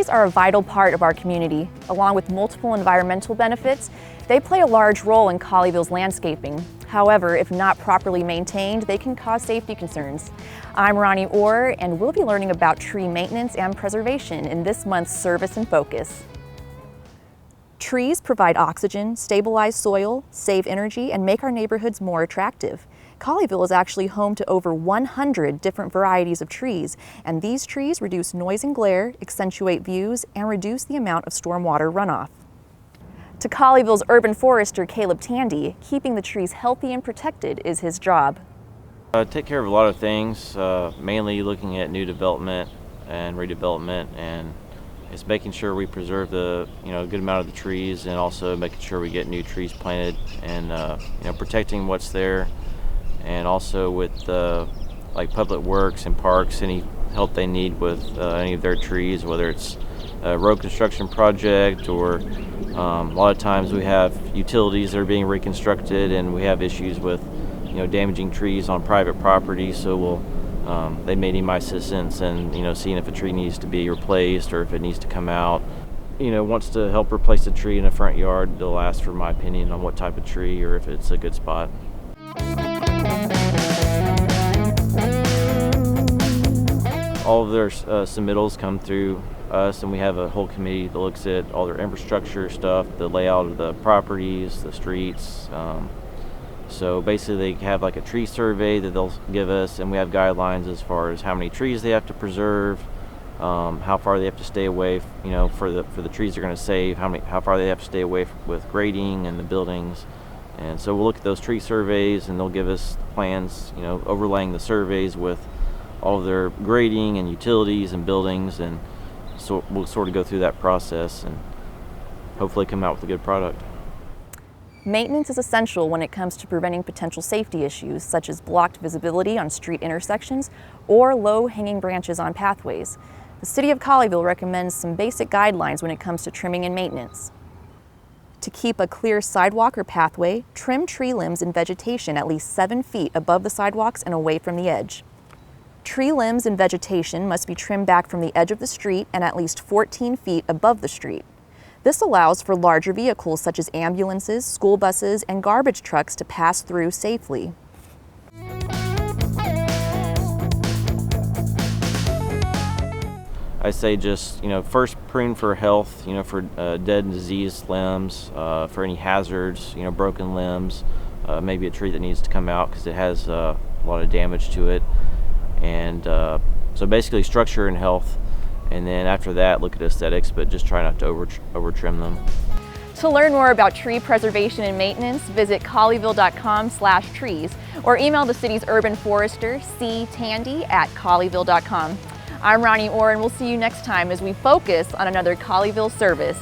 Trees are a vital part of our community. Along with multiple environmental benefits, they play a large role in Colleyville's landscaping. However, if not properly maintained, they can cause safety concerns. I'm Ronnie Orr, and we'll be learning about tree maintenance and preservation in this month's Service in Focus. Trees provide oxygen, stabilize soil, save energy, and make our neighborhoods more attractive. Colleyville is actually home to over 100 different varieties of trees, and these trees reduce noise and glare, accentuate views, and reduce the amount of stormwater runoff. To Colleyville's urban forester, Caleb Tandy, keeping the trees healthy and protected is his job. Take care of a lot of things, mainly looking at new development and redevelopment, and it's making sure we preserve the good amount of the trees, and also making sure we get new trees planted, and protecting what's there, and also with like public works and parks, any help they need with any of their trees, whether it's a road construction project or a lot of times we have utilities that are being reconstructed, and we have issues with damaging trees on private property, so they may need my assistance and seeing if a tree needs to be replaced or if it needs to come out. Wants to help replace a tree in a front yard, they'll ask for my opinion on what type of tree or if it's a good spot. All of their submittals come through us, and we have a whole committee that looks at all their infrastructure stuff, the layout of the properties, the streets. So basically they have like a tree survey that they'll give us, and we have guidelines as far as how many trees they have to preserve, how far they have to stay away, for the trees they're going to save, how far they have to stay away with grading and the buildings. And so we'll look at those tree surveys, and they'll give us plans, overlaying the surveys with all of their grading and utilities and buildings, and so we'll sort of go through that process and hopefully come out with a good product. Maintenance is essential when it comes to preventing potential safety issues, such as blocked visibility on street intersections or low-hanging branches on pathways. The City of Colleyville recommends some basic guidelines when it comes to trimming and maintenance. To keep a clear sidewalk or pathway, trim tree limbs and vegetation at least 7 feet above the sidewalks and away from the edge. Tree limbs and vegetation must be trimmed back from the edge of the street and at least 14 feet above the street. This allows for larger vehicles such as ambulances, school buses, and garbage trucks to pass through safely. I say just, first prune for health, for dead and diseased limbs, for any hazards, broken limbs, maybe a tree that needs to come out because it has a lot of damage to it. And so basically structure and health, and then after that look at aesthetics, but just try not to over trim them. To learn more about tree preservation and maintenance, visit colleyville.com/trees or email the city's urban forester, ctandy@colleyville.com. I'm Ronnie Orr, and we'll see you next time as we focus on another Colleyville service.